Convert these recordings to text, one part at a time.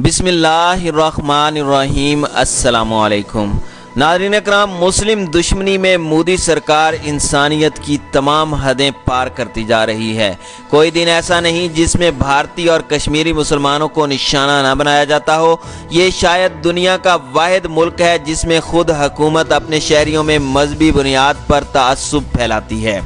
بسم اللہ الرحمن الرحیم۔ السلام علیکم ناظرین اکرام، مسلم دشمنی میں مودی سرکار انسانیت کی تمام حدیں پار کرتی جا رہی ہے۔ کوئی دن ایسا نہیں جس میں بھارتی اور کشمیری مسلمانوں کو نشانہ نہ بنایا جاتا ہو۔ یہ شاید دنیا کا واحد ملک ہے جس میں خود حکومت اپنے شہریوں میں مذہبی بنیاد پر تعصب پھیلاتی ہے۔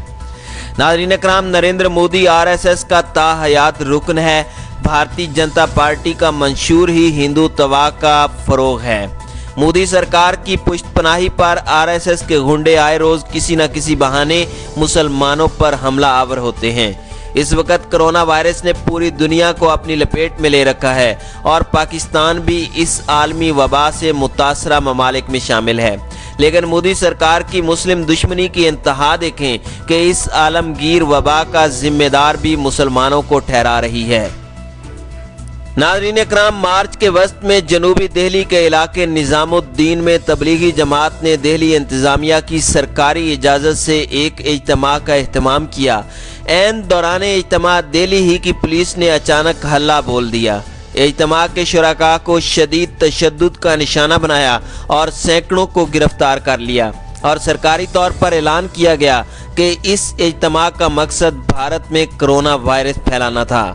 ناظرین اکرام، نریندر مودی RSS کا تاحیات رکن ہے۔ بھارتی جنتا پارٹی کا منشور ہی ہندوتوا کا فروغ ہے۔ مودی سرکار کی پشت پناہی پر RSS کے غنڈے آئے روز کسی نہ کسی بہانے مسلمانوں پر حملہ آور ہوتے ہیں۔ اس وقت کرونا وائرس نے پوری دنیا کو اپنی لپیٹ میں لے رکھا ہے اور پاکستان بھی اس عالمی وبا سے متاثرہ ممالک میں شامل ہے، لیکن مودی سرکار کی مسلم دشمنی کی انتہا دیکھیں کہ اس عالمگیر وبا کا ذمہ دار بھی مسلمانوں کو ٹھہرا رہی ہے۔ ناظرین اکرام، مارچ کے وسط میں جنوبی دہلی کے علاقے نظام الدین میں تبلیغی جماعت نے دہلی انتظامیہ کی سرکاری اجازت سے ایک اجتماع کا اہتمام کیا۔ عین دوران اجتماع دہلی ہی کی پولیس نے اچانک ہلہ بول دیا۔ اجتماع کے شرکاء کو شدید تشدد کا نشانہ بنایا اور سینکڑوں کو گرفتار کر لیا، اور سرکاری طور پر اعلان کیا گیا کہ اس اجتماع کا مقصد بھارت میں کرونا وائرس پھیلانا تھا۔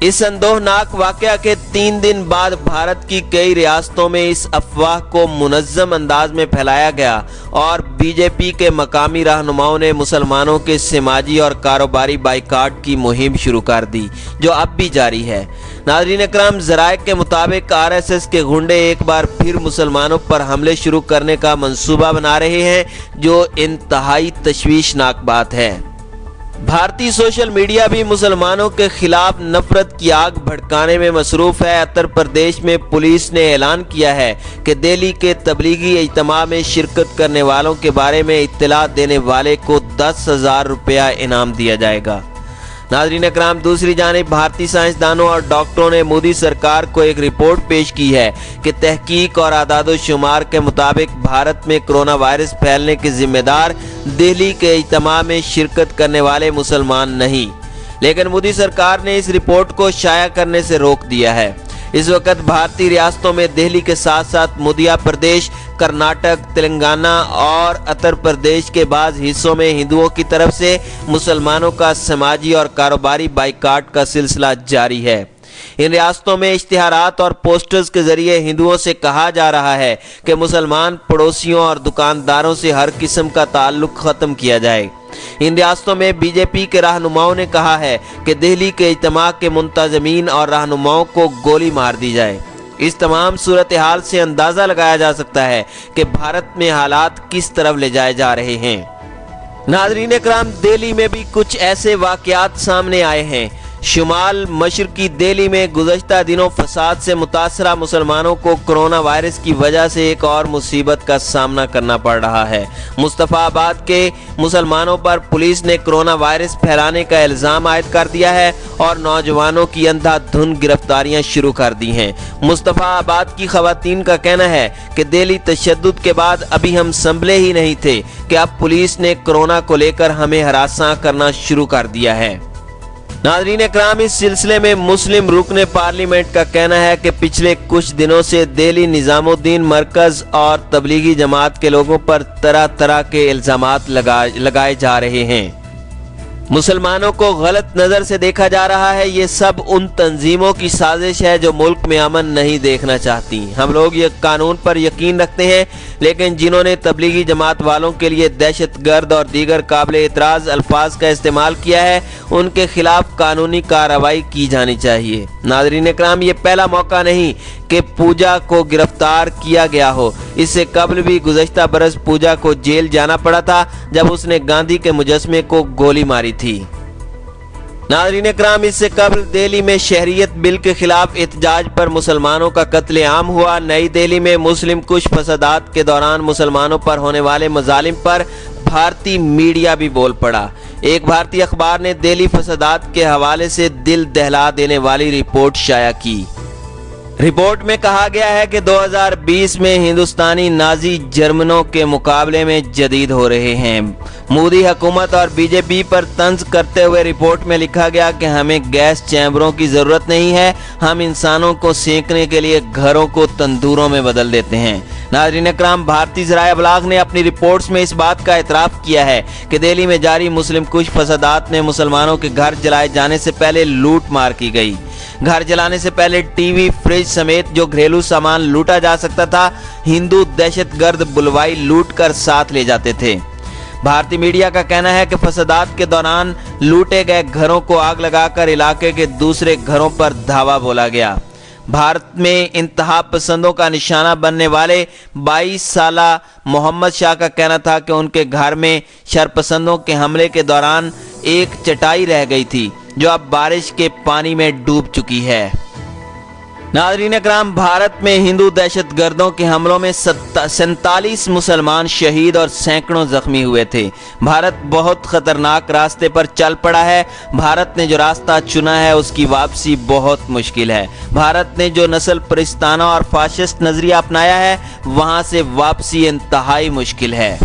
اس اندوہناک واقعہ کے 3 دن بعد بھارت کی کئی ریاستوں میں اس افواہ کو منظم انداز میں پھیلایا گیا اور BJP کے مقامی رہنماؤں نے مسلمانوں کے سماجی اور کاروباری بائیکاٹ کی مہم شروع کر دی، جو اب بھی جاری ہے۔ ناظرین اکرام، ذرائع کے مطابق RSS کے غنڈے ایک بار پھر مسلمانوں پر حملے شروع کرنے کا منصوبہ بنا رہے ہیں، جو انتہائی تشویشناک بات ہے۔ بھارتی سوشل میڈیا بھی مسلمانوں کے خلاف نفرت کی آگ بھڑکانے میں مصروف ہے۔ اتر پردیش میں پولیس نے اعلان کیا ہے کہ دہلی کے تبلیغی اجتماع میں شرکت کرنے والوں کے بارے میں اطلاع دینے والے کو 10,000 روپیہ انعام دیا جائے گا۔ ناظرین اکرام، دوسری جانب بھارتی سائنسدانوں اور ڈاکٹروں نے مودی سرکار کو ایک رپورٹ پیش کی ہے کہ تحقیق اور اعداد و شمار کے مطابق بھارت میں کرونا وائرس پھیلنے کے ذمہ دار دہلی کے اجتماع میں شرکت کرنے والے مسلمان نہیں، لیکن مودی سرکار نے اس رپورٹ کو شائع کرنے سے روک دیا ہے۔ اس وقت بھارتی ریاستوں میں دہلی کے ساتھ ساتھ مدھیہ پردیش، کرناٹک، تلنگانہ اور اتر پردیش کے بعض حصوں میں ہندوؤں کی طرف سے مسلمانوں کا سماجی اور کاروباری بائیکاٹ کا سلسلہ جاری ہے۔ ان ریاستوں میں اشتہارات اور پوسٹرز کے ذریعے ہندوؤں سے کہا جا رہا ہے کہ مسلمان پڑوسیوں اور دکانداروں سے ہر قسم کا تعلق ختم کیا جائے۔ ان ریاستوں میں BJP کے رہنماؤں نے کہا ہے کہ دہلی کے اجتماع کے منتظمین اور رہنماؤں کو گولی مار دی جائے۔ اس تمام صورتحال سے اندازہ لگایا جا سکتا ہے کہ بھارت میں حالات کس طرف لے جائے جا رہے ہیں۔ ناظرین اکرام، دہلی میں بھی کچھ ایسے واقعات سامنے آئے ہیں۔ شمال مشرقی دہلی میں گزشتہ دنوں فساد سے متاثرہ مسلمانوں کو کرونا وائرس کی وجہ سے ایک اور مصیبت کا سامنا کرنا پڑ رہا ہے۔ مصطفیٰ آباد کے مسلمانوں پر پولیس نے کرونا وائرس پھیلانے کا الزام عائد کر دیا ہے اور نوجوانوں کی اندھا دھند گرفتاریاں شروع کر دی ہیں۔ مصطفیٰ آباد کی خواتین کا کہنا ہے کہ دہلی تشدد کے بعد ابھی ہم سنبھلے ہی نہیں تھے کہ اب پولیس نے کرونا کو لے کر ہمیں ہراساں کرنا شروع کر دیا ہے۔ ناظرین اکرام، اس سلسلے میں مسلم رکن پارلیمنٹ کا کہنا ہے کہ پچھلے کچھ دنوں سے دہلی نظام الدین مرکز اور تبلیغی جماعت کے لوگوں پر طرح طرح کے الزامات لگائے جا رہے ہیں۔ مسلمانوں کو غلط نظر سے دیکھا جا رہا ہے۔ یہ سب ان تنظیموں کی سازش ہے جو ملک میں امن نہیں دیکھنا چاہتی۔ ہم لوگ یہ قانون پر یقین رکھتے ہیں، لیکن جنہوں نے تبلیغی جماعت والوں کے لیے دہشت گرد اور دیگر قابل اعتراض الفاظ کا استعمال کیا ہے، ان کے خلاف قانونی کارروائی کی جانی چاہیے۔ ناظرین اکرام، یہ پہلا موقع نہیں کہ پوجا کو گرفتار کیا گیا ہو۔ اس سے قبل بھی گزشتہ برس پوجا کو جیل جانا پڑا تھا جب اس نے گاندھی کے مجسمے کو گولی ماری تھی۔ ناظرین اکرام، اس سے قبل دہلی میں شہریت بل کے خلاف احتجاج پر مسلمانوں کا قتل عام ہوا۔ نئی دہلی میں مسلم کش فسادات کے دوران مسلمانوں پر ہونے والے مظالم پر بھارتی میڈیا بھی بول پڑا۔ ایک بھارتی اخبار نے دہلی فسادات کے حوالے سے دل دہلا دینے والی رپورٹ شائع کی۔ रिपोर्ट में कहा गया है कि 2020 में हिंदुस्तानी नाजी जर्मनों के मुकाबले में जदीद हो रहे हैं। मोदी हुकूमत और बीजेपी पर तंज करते हुए रिपोर्ट में लिखा गया कि हमें गैस चैम्बरों की ज़रूरत नहीं है, हम इंसानों को सेंकने के लिए घरों को तंदूरों में बदल देते हैं। नाज़रीन इकराम, भारतीय ज़राए अबलाग ने अपनी रिपोर्ट्स में इस बात का एतराफ़ किया है कि दिल्ली में जारी मुस्लिम कुश फसादात में मुसलमानों के घर जलाए जाने से पहले लूट मार की गई। घर जलाने से पहले टीवी, फ्रिज समेत जो घरेलू सामान लूटा जा सकता था, हिंदू दहशतगर्द बुलवाई लूट कर साथ ले जाते थे। भारतीय मीडिया का कहना है कि फसादात के दौरान लूटे गए घरों को आग लगाकर इलाके के दूसरे घरों पर धावा बोला गया। भारत में इंतहा पसंदों का निशाना बनने वाले 22 साला मोहम्मद शाह का कहना था कि उनके घर में शरपसंदों के हमले के दौरान एक चटाई रह गई थी जो अब बारिश के पानी में डूब चुकी है। नाज़रीन इकराम, भारत में हिंदू दहशतगर्दों के हमलों में 47 मुसलमान शहीद और सैकड़ों जख्मी हुए थे। भारत बहुत खतरनाक रास्ते पर चल पड़ा है। भारत ने जो रास्ता चुना है उसकी वापसी बहुत मुश्किल है। भारत ने जो नस्ल परिस्ताना और फाशिस्ट नजरिया अपनाया है, वहां से वापसी इंतहाई मुश्किल है।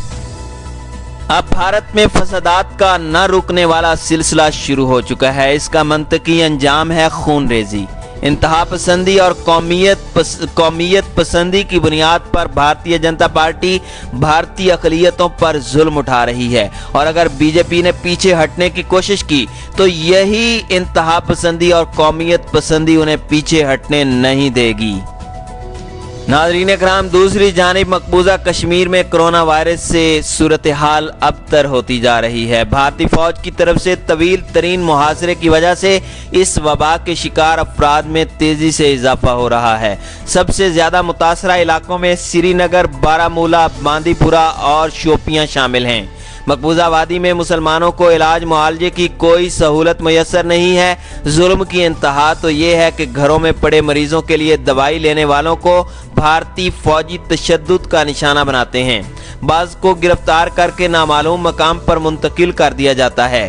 अब भारत में फसादात का न रुकने वाला सिलसिला शुरू हो चुका है। इसका मंतकी अंजाम है खूनरेजी। इंतहा पसंदी और कौमियत पसंदी की बुनियाद पर भारतीय जनता पार्टी भारतीय अक़लियतों पर जुल्म उठा रही है, और अगर बीजेपी ने पीछे हटने की कोशिश की तो यही इंतहा पसंदी और कौमियत पसंदी उन्हें पीछे हटने नहीं देगी। नाज़रीन इकराम, दूसरी जानिब मकबूजा कश्मीर में कोरोना वायरस से सूरत हाल अबतर होती जा रही है। भारतीय फौज की तरफ से तवील तरीन मुहासरे की वजह से इस वबा के शिकार अफराद में तेजी से इजाफा हो रहा है। सबसे ज्यादा मुतासरा इलाकों में श्रीनगर, बारामूला, बांदीपुरा और शोपियां शामिल हैं। मकबूजा वादी में मुसलमानों को इलाज मुआलजे की कोई सहूलत मैसर नहीं है। जुल्म की इंतहा तो ये है कि घरों में पड़े मरीजों के लिए दवाई लेने वालों को भारतीय फौजी तशद्दुद का निशाना बनाते हैं। बाज़ को गिरफ्तार करके नामालूम मकाम पर मुंतकिल कर दिया जाता है।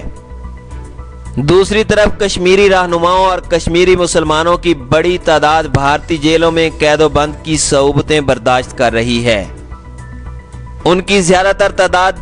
दूसरी तरफ कश्मीरी रहनुमाओं और कश्मीरी मुसलमानों की बड़ी तादाद भारतीय जेलों में कैदोबंद की सऊबतें बर्दाश्त कर रही है। उनकी ज्यादातर तादाद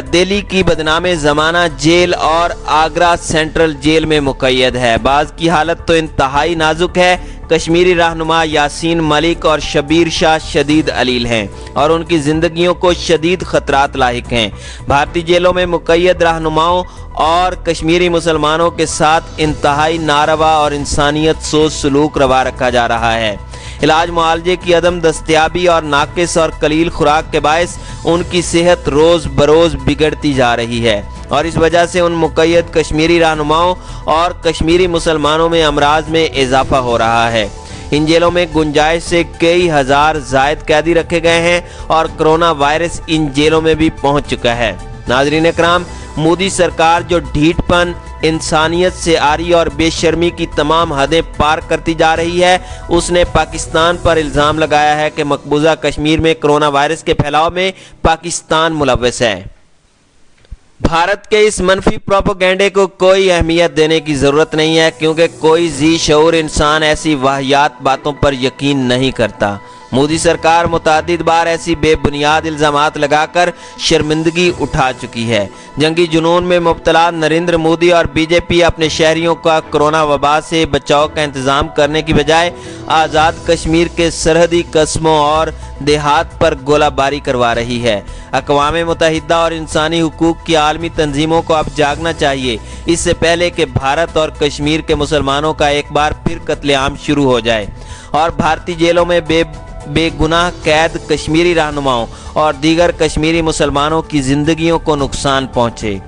दिल्ली की बदनामे जमाना जेल और आगरा सेंट्रल जेल में मुक़य्यद है। बाज़ की हालत तो इंतहाई नाजुक है। कश्मीरी रहनुमा यासीन मलिक और शबीर शाह शदीद अलील हैं और उनकी जिंदगियों को शदीद खतरात लाहिक हैं। भारतीय जेलों में मुक़य्यद रहनुमाओं और कश्मीरी मुसलमानों के साथ इंतहाई नारवा और इंसानियत सोच सलूक रवा रखा जा रहा है। इलाज मुआलजे की अदम दस्तयाबी और नाकिस और कलील खुराक के बायस उनकी सेहत रोज़ बरोज़ बिगड़ती जा रही है, और इस वजह से उन मुक़य्यद कश्मीरी रहनुमाओं और कश्मीरी मुसलमानों में अमराज में इजाफा हो रहा है। इन जेलों में गुंजाइश से कई हजार जायद कैदी रखे गए हैं और कोरोना वायरस इन जेलों में भी पहुंच चुका है। नाज़रीन इकराम, मोदी सरकार जो ढीठपन, इंसानियत से आरी और बेशर्मी की तमाम हदें पार करती जा रही है, उसने पाकिस्तान पर इल्ज़ाम लगाया है कि मकबूजा कश्मीर में कोरोना वायरस के फैलाव में पाकिस्तान मुलव्वस है। भारत के इस मनफी प्रोपेगेंडे को कोई अहमियत देने की ज़रूरत नहीं है, क्योंकि कोई जी शऊर इंसान ऐसी वाहियात बातों पर यकीन नहीं करता। मोदी सरकार मुतअद्दिद बार ऐसी बेबुनियाद इल्ज़ामात लगाकर शर्मिंदगी उठा चुकी है। जंगी जुनून में मुब्तला नरेंद्र मोदी और बीजेपी अपने शहरियों का कोरोना वबा से बचाव का इंतज़ाम करने की बजाय आज़ाद कश्मीर के सरहदी कस्बों और देहात पर गोलाबारी करवा रही है। अक़वाम मुत्तहिदा और इंसानी हुकूक की आलमी तंजीमों को अब जागना चाहिए, इससे पहले कि भारत और कश्मीर के मुसलमानों का एक बार फिर कत्लेआम शुरू हो जाए और भारतीय जेलों में बेगुनाह कैद कश्मीरी रहनुमाओं और दीगर कश्मीरी मुसलमानों की जिंदगियों को नुकसान पहुँचे।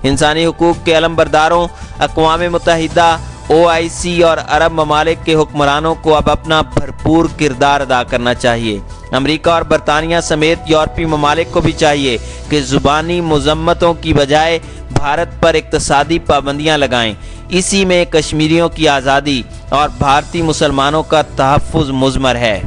इंसानी हुकूक के अलमबरदारों, अक़वाम मुत्तहिदा, OIC और अरब ममालिक के हुक्मरानों को अब अपना भरपूर किरदार अदा करना चाहिए। अमेरिका और बरतानिया समेत यूरोपीय ममालिक को भी चाहिए कि ज़ुबानी मज़म्मतों की बजाय भारत पर इक़्तिसादी पाबंदियाँ लगाएं। इसी में कश्मीरियों की आज़ादी और भारतीय मुसलमानों का तहफ़्फ़ुज़ मुज़मर है।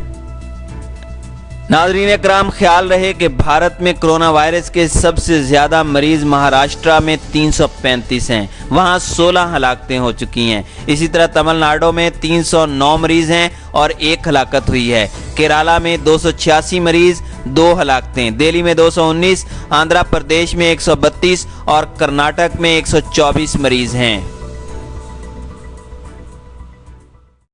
नाज़रीन इकराम, ख्याल रहे कि भारत में कोरोना वायरस के सबसे ज़्यादा मरीज़ महाराष्ट्र में 335 हैं, वहाँ 16 हलाकतें हो चुकी हैं। इसी तरह तमिलनाडु में 309 मरीज़ हैं और 1 हलाकत हुई है। केरला में 286 मरीज़, 2 हलाकतें, दिल्ली में 219, आंध्र प्रदेश में 132 और कर्नाटक में 124 मरीज़ हैं।